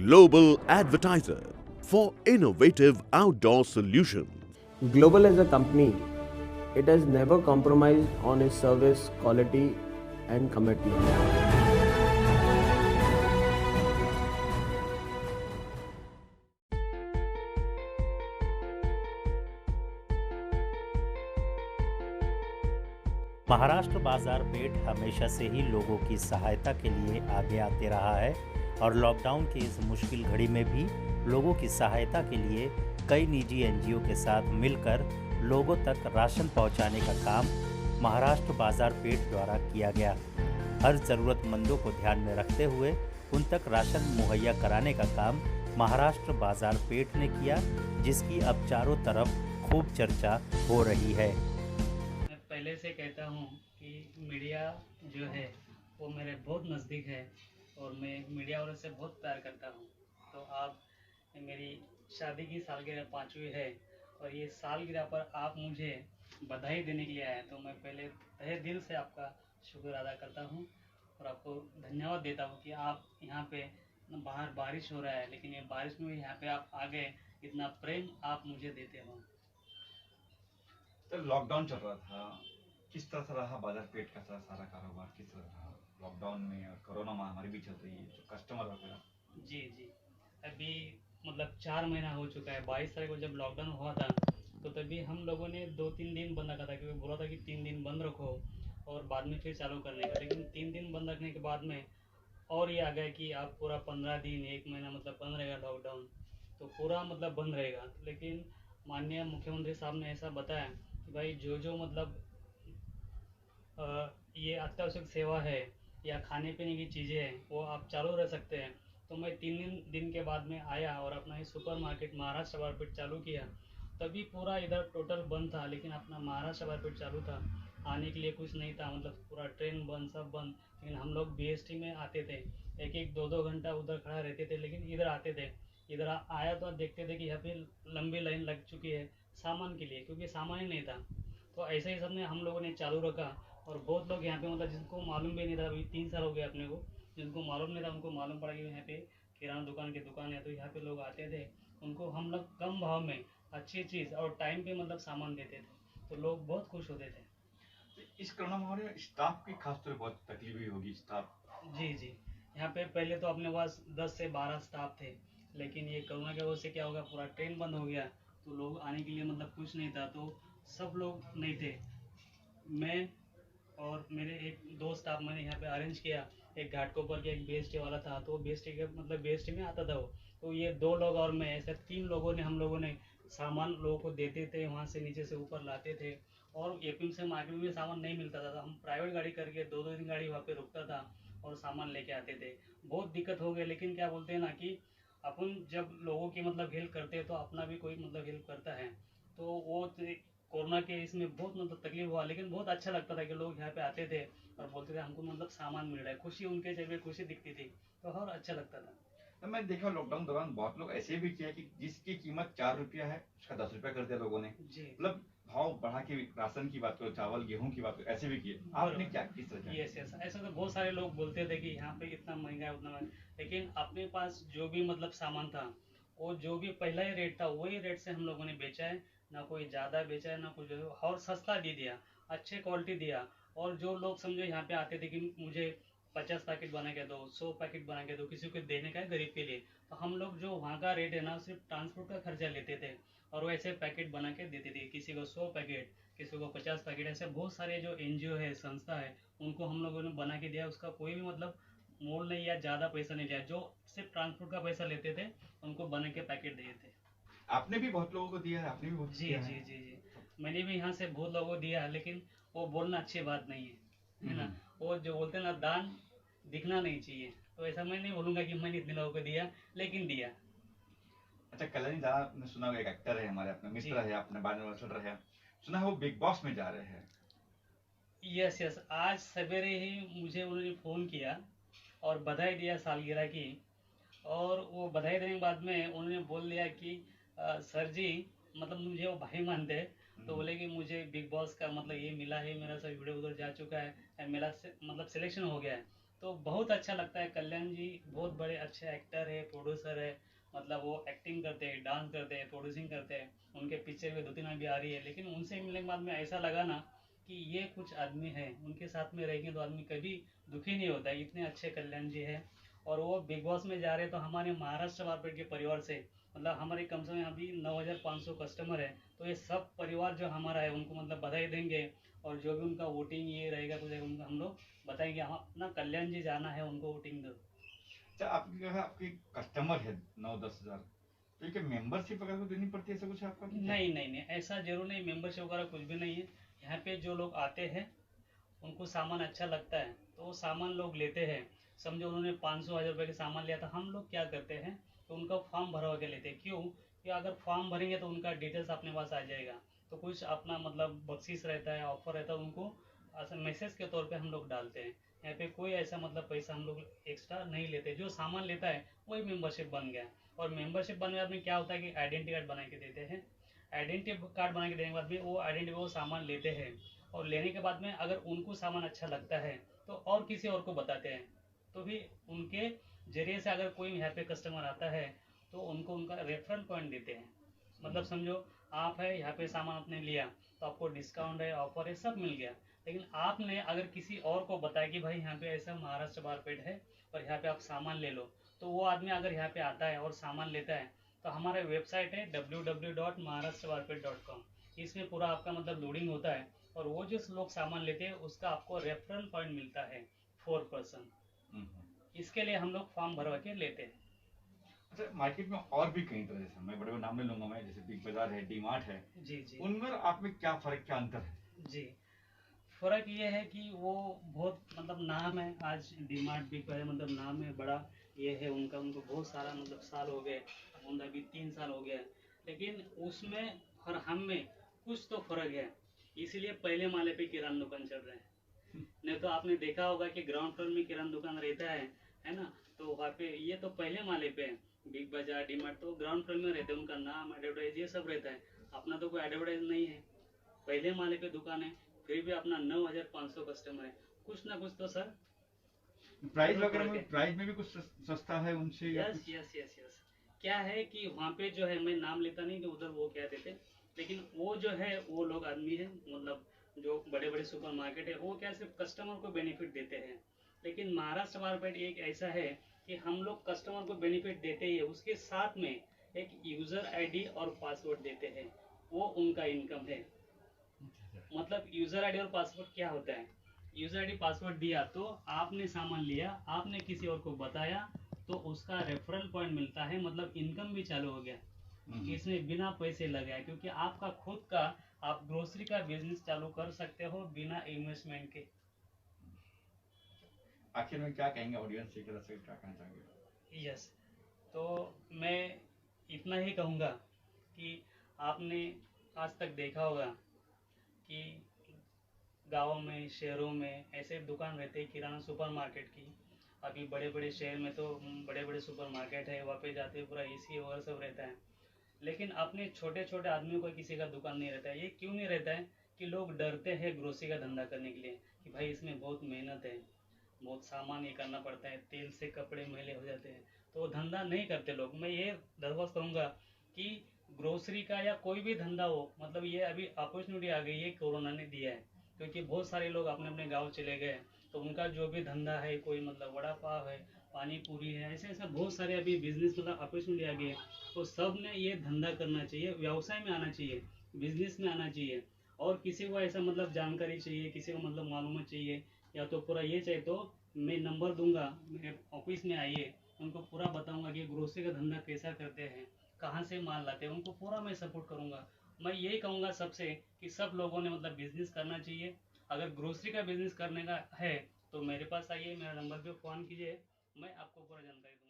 global advertiser for innovative outdoor solutions. Global as a company, it has never compromised on its service quality and commitment. Maharashtra बाजार पेठ हमेशा से ही लोगों की सहायता के लिए आगे आते रहा है और लॉकडाउन की इस मुश्किल घड़ी में भी लोगों की सहायता के लिए कई निजी एनजीओ के साथ मिलकर लोगों तक राशन पहुंचाने का काम महाराष्ट्र बाजार पेठ द्वारा किया गया। हर ज़रूरतमंदों को ध्यान में रखते हुए उन तक राशन मुहैया कराने का काम महाराष्ट्र बाजार पेठ ने किया, जिसकी अब चारों तरफ खूब चर्चा हो रही है। पहले से कहता हूँ कि मीडिया जो है वो मेरे बहुत नज़दीक है और मैं मीडिया वालों से बहुत प्यार करता हूँ। तो आप मेरी शादी की सालगिरह 5वीं है और ये सालगिरह पर आप मुझे बधाई देने के लिए आए, तो मैं पहले तहे दिल से आपका शुक्र अदा करता हूँ और आपको धन्यवाद देता हूँ कि आप यहाँ पे बाहर बारिश हो रहा है लेकिन ये बारिश में भी यहाँ पे आप आ गए, इतना प्रेम आप मुझे देते हो। तो लॉकडाउन चल रहा था, किस तरह से रहा बाजार पेठ का सारा कारोबार, किस तरह रहा लॉकडाउन में? और कोरोना महामारी भी चल रही है, जो कस्टमर वगैरह। जी जी, अभी मतलब 4 महीना हो चुका है। 22 तारीख को जब लॉकडाउन हुआ था तो तभी हम लोगों ने 2-3 दिन बंद रखा था, क्योंकि बोला था कि 3 दिन बंद रखो और बाद में फिर चालू करने का। लेकिन 3 दिन बंद रखने के बाद में और ये आ गया कि आप पूरा 15 दिन 1 महीना मतलब बंद रहेगा लॉकडाउन, तो पूरा मतलब बंद रहेगा। लेकिन माननीय मुख्यमंत्री साहब ने ऐसा बताया कि भाई जो मतलब ये अत्यावश्यक सेवा है या खाने पीने की चीज़ें हैं वो आप चालू रह सकते हैं। तो मैं 3 दिन के बाद में आया और अपना ये सुपर मार्केट महाराष्ट्र मार्केट चालू किया। तभी पूरा इधर टोटल बंद था, लेकिन अपना महाराष्ट्र मार्केट चालू था। आने के लिए कुछ नहीं था, मतलब पूरा ट्रेन बंद, सब बंद। लेकिन हम लोग बीएसटी में आते थे, 1-2 घंटा उधर खड़ा रहते थे, लेकिन इधर आते थे। इधर आया तो देखते थे कि यहाँ पे लंबी लाइन लग चुकी है सामान के लिए, क्योंकि सामान ही नहीं था। तो ऐसे ही सबने हम लोगों ने चालू रखा और बहुत लोग यहाँ पे मतलब जिनको मालूम भी नहीं था, अभी 3 साल हो गए अपने को, जिनको मालूम नहीं था उनको मालूम पड़ा कि यहाँ पे किराना दुकान की दुकान है। तो यहाँ पे लोग आते थे, उनको हम लोग कम भाव में अच्छी चीज़ और टाइम पे मतलब सामान देते थे, तो लोग बहुत खुश होते थे। इस कोरोना महामारी में स्टाफ की खासतौर पर बहुत तकलीफ हुई होगी। स्टाफ जी जी, यहाँ पे पहले तो अपने पास 10 से 12 स्टाफ थे, लेकिन ये कोरोना की वजह से क्या होगा, पूरा ट्रेन बंद हो गया तो लोग आने के लिए मतलब कुछ नहीं था, तो सब लोग नहीं थे। मैं और मेरे एक दो स्टाफ मैंने यहाँ पे अरेंज किया। एक घाटकोपर के एक बीएसटी वाला था, तो बीएसटी के मतलब बीएसटी में आता था वो, तो ये 2 लोग और मैं, ऐसे 3 लोगों ने हम लोगों ने सामान लोगों को देते थे, वहाँ से नीचे से ऊपर लाते थे। और एपीएम से मार्केट में सामान नहीं मिलता था, तो हम प्राइवेट गाड़ी करके 2-2 दिन गाड़ी वहाँ पे रुकता था और सामान लेके आते थे। बहुत दिक्कत हो गई, लेकिन क्या बोलते हैं ना कि अपन जब लोगों की मतलब हेल्प करते हैं तो अपना भी कोई मतलब हेल्प करता है। तो वो कोरोना के इसमें बहुत मतलब तकलीफ हुआ, लेकिन बहुत अच्छा लगता था कि लोग यहाँ पे आते थे और बोलते थे हमको मतलब सामान मिल रहा है, खुशी उनके चेहरे में खुशी दिखती थी, तो और अच्छा लगता था। तो मैं देखा लॉकडाउन दौरान बहुत लोग ऐसे भी किया कि जिसकी कीमत 4 रुपया है उसका 10 रुपया कर दिया लोगों ने। जी, मतलब भाव बढ़ा के राशन की बात करो, चावल गेहूं की बात करो, ऐसे भी किए। आपने क्या किस तरह किया? यस यस, ऐसा तो बहुत सारे लोग बोलते थे कि यहाँ पे इतना महंगा है उतना महंगा, लेकिन अपने पास जो भी मतलब सामान था वो जो भी पहला ही रेट था वही रेट से हम लोगों ने बेचा है। ना कोई ज़्यादा बेचा है ना कुछ, और सस्ता दे दिया, अच्छे क्वालिटी दिया। और जो लोग समझो यहाँ पे आते थे कि मुझे 50 पैकेट बना के दो, 100 पैकेट बना के दो, किसी को देने का है गरीब के लिए, तो हम लोग जो वहाँ का रेट है ना सिर्फ ट्रांसपोर्ट का खर्चा लेते थे और वैसे पैकेट बना के देते थे, किसी को 100 पैकेट, किसी को 50 पैकेट। ऐसे बहुत सारे जो एनजीओ है, संस्था है, उनको हम लोगों ने बना के दिया। उसका कोई भी मतलब मोल नहीं या ज़्यादा पैसा नहीं दिया, जो सिर्फ ट्रांसपोर्ट का पैसा लेते थे उनको बना के पैकेट दिए थे। आपने भी बहुत लोगों को दिया है, आपने भी बहुत जी किया जी है। जी जी, मैंने भी यहाँ से बहुत लोगों को दिया है, लेकिन वो बोलना अच्छी बात नहीं है ना। वो जो बोलते हैं ना, दान दिखना नहीं चाहिए, तो ऐसा मैं नहीं बोलूँगा कि मैंने इतने लोगों को दिया, लेकिन दिया। अच्छा, कल्याणी दादा आपने सुना होगा, एक एक्टर है हमारे, अपने जी, मित्र है, अपने बाद में चल रहे हैं, सुना है वो बिग बॉस में जा रहे हैं। यस यस, आज सवेरे ही मुझे उन्होंने फ़ोन किया और बधाई दिया सालगिरह की। और वो बधाई देने के बाद में उन्होंने बोल दिया कि सर जी, मतलब मुझे वो भाई मानते हैं, तो बोले कि मुझे बिग बॉस का मतलब ये मिला है, मेरा सब वीडियो उधर जा चुका है, मेरा मतलब सिलेक्शन हो गया है। तो बहुत अच्छा लगता है। कल्याण जी बहुत बड़े अच्छे एक्टर है, प्रोड्यूसर है, मतलब वो एक्टिंग करते हैं, डांस करते हैं, प्रोड्यूसिंग करते हैं, उनके पिक्चर भी 2-3 अभी आ रही है। लेकिन उनसे मिलने के बाद में ऐसा लगा ना कि ये कुछ आदमी है, उनके साथ में रहेंगे तो आदमी कभी दुखी नहीं होता है। इतने अच्छे कल्याण जी है। और वो बिग बॉस में जा रहे हैं तो हमारे महाराष्ट्र वारपेट के परिवार से, मतलब हमारे कम से कम अभी 9,500 कस्टमर है, तो ये सब परिवार जो हमारा है उनको मतलब बधाई देंगे। और जो भी उनका वोटिंग ये रहेगा कुछ उनका हम लोग बताएंगे, हाँ अपना कल्याण जी जाना है, उनको वोटिंग दो। अच्छा, आपकी क्या है, आपकी कस्टमर है 9-10 हज़ार, तो ये मेंबरशिप वगैरह को देनी पड़ती है, ऐसा कुछ है आपका कि क्या? नहीं नहीं नहीं, ऐसा जरूर नहीं, मेंबरशिप वगैरह कुछ भी नहीं है। यहाँ पे जो लोग आते हैं उनको सामान अच्छा लगता है तो वो सामान लोग लेते हैं। समझो उन्होंने 500,000 रुपये का सामान लिया था, हम लोग क्या करते हैं तो उनका फॉर्म भरवा के लेते हैं। क्यों कि अगर फॉर्म भरेंगे तो उनका डिटेल्स अपने पास आ जाएगा, तो कुछ अपना मतलब बख्शीश रहता है, ऑफर रहता है, उनको ऐसा मैसेज के तौर पे हम लोग डालते हैं। यहाँ पे कोई ऐसा मतलब पैसा हम लोग एक्स्ट्रा नहीं लेते, जो सामान लेता है वही मेंबरशिप बन गया। और मेंबरशिप बनने के बाद में क्या होता है कि आइडेंटिटी कार्ड बना के देते हैं। आइडेंटिटी कार्ड बना के देने के बाद में वो आइडेंटिटी वो सामान लेते हैं। और लेने के बाद में अगर उनको सामान अच्छा लगता है तो और किसी और को बताते हैं। तो भी उनके जरिए से अगर कोई यहाँ पे कस्टमर आता है तो उनको उनका रेफरल पॉइंट देते हैं। मतलब समझो आप है यहाँ पे सामान आपने लिया तो आपको डिस्काउंट है, ऑफर है, सब मिल गया। लेकिन आपने अगर किसी और को बताया कि भाई यहाँ पे ऐसा महाराष्ट्र बारपेट है और यहाँ पे आप सामान ले लो, तो वो आदमी अगर यहाँ पे आता है और सामान लेता है तो हमारा वेबसाइट है www.maharashtrabarpet.com। इसमें पूरा आपका मतलब लोडिंग होता है और वो जो लोग सामान लेते हैं उसका आपको रेफरल पॉइंट मिलता है 4%। इसके लिए हम लोग फॉर्म भरवा के लेते हैं। अच्छा, मार्केट में और भी कई तरह, जैसे मैं बड़े बड़े नाम नहीं लूंगा, मैं जैसे बिग बाजार है, डी मार्ट है, जी जी उनमें आप में क्या फर्क, क्या अंतर है? जी। फर्क ये है कि वो बहुत मतलब नाम है, आज डीमार्ट बिग बाजार मतलब नाम है बड़ा, ये है उनका, उनको बहुत सारा मतलब साल हो गए, उनका अभी 3 साल हो गया। लेकिन उसमें और हम में कुछ तो फर्क है, इसीलिए पहले माले पे किराना दुकान चल रहे हैं। नहीं तो आपने देखा होगा कि ग्राउंड फ्लोर में किराना दुकान रहता है ना, तो वहाँ पे ये तो पहले माले पे है। बिग बाजार डीमार्ट तो ग्राउंड फ्लोर में रहते हैं, उनका नाम एडवर्टाइज ये सब रहता है। अपना तो कोई एडवर्टाइज नहीं है, पहले माले पे दुकान है, फिर भी अपना 9,500 कस्टमर है। कुछ ना कुछ तो सर प्राइस जरूर वगैरह फर्क में, है। प्राइस में भी कुछ सस्ता है उनसे या यस कुछ? Yes yes yes. क्या है कि वहाँ पे जो है, मैं नाम लेता नहीं कि उधर वो क्या देते, लेकिन वो जो है वो लोग आदमी है, मतलब जो बड़े बड़े सुपर मार्केट है वो क्या सिर्फ कस्टमर को बेनिफिट देते हैं। लेकिन महाराष्ट्र मार्केट एक ऐसा है कि हम लोग कस्टमर को बेनिफिट देते ही है, उसके साथ में एक यूजर आईडी और पासवर्ड देते हैं, वो उनका इनकम है। मतलब यूजर आईडी और पासवर्ड क्या होता है, यूजर आईडी पासवर्ड दिया तो आपने सामान लिया, आपने किसी और को बताया तो उसका रेफरल पॉइंट मिलता है, मतलब इनकम भी चालू हो गया। इसमें बिना पैसे लगाए, क्योंकि आपका खुद का आप ग्रोसरी का बिजनेस चालू कर सकते हो बिना इन्वेस्टमेंट के। आखिर में क्या कहेंगे ऑडियंस से, क्या कहना चाहेंगे? यस, तो मैं इतना ही कहूँगा कि आपने आज तक देखा होगा कि गाँव में, शहरों में ऐसे दुकान रहते हैं किराना सुपर मार्केट की। अभी बड़े बड़े शहर में तो बड़े बड़े सुपर मार्केट है, वहाँ पे जाते पूरा एसी वगैरह सब रहता है। लेकिन अपने छोटे छोटे आदमियों का किसी का दुकान नहीं रहता है। ये क्यों नहीं रहता है कि लोग डरते हैं ग्रोसरी का धंधा करने के लिए कि भाई इसमें बहुत मेहनत है, बहुत सामान ये करना पड़ता है, तेल से कपड़े मैले हो जाते हैं, तो वो धंधा नहीं करते लोग। मैं ये दरख्वास्त करूँगा कि ग्रोसरी का या कोई भी धंधा हो, मतलब ये अभी अपॉर्चुनिटी आ गई है, कोरोना ने दिया है। क्योंकि बहुत सारे लोग अपने अपने गाँव चले गए, तो उनका जो भी धंधा है, कोई मतलब वड़ा पाव है, पानी पूरी है, ऐसे ऐसे बहुत सारे अभी बिजनेस मतलब अपॉर्चुनिटी आ गई है। तो सब ने ये धंधा करना चाहिए, व्यवसाय में आना चाहिए, बिजनेस में आना चाहिए। और किसी को ऐसा मतलब जानकारी चाहिए, किसी को मतलब मालूम चाहिए या तो पूरा ये चाहिए, तो मैं नंबर दूंगा, मेरे ऑफिस में आइए, उनको पूरा बताऊंगा कि ग्रोसरी का धंधा कैसा करते हैं, कहाँ से माल लाते हैं, उनको पूरा मैं सपोर्ट करूंगा। मैं यही कहूँगा सबसे कि सब लोगों ने मतलब बिजनेस करना चाहिए। अगर ग्रोसरी का बिजनेस करने का है तो मेरे पास आइए, मेरा नंबर पे फ़ोन कीजिए, मैं आपको पूरा जानकारी दूंगा।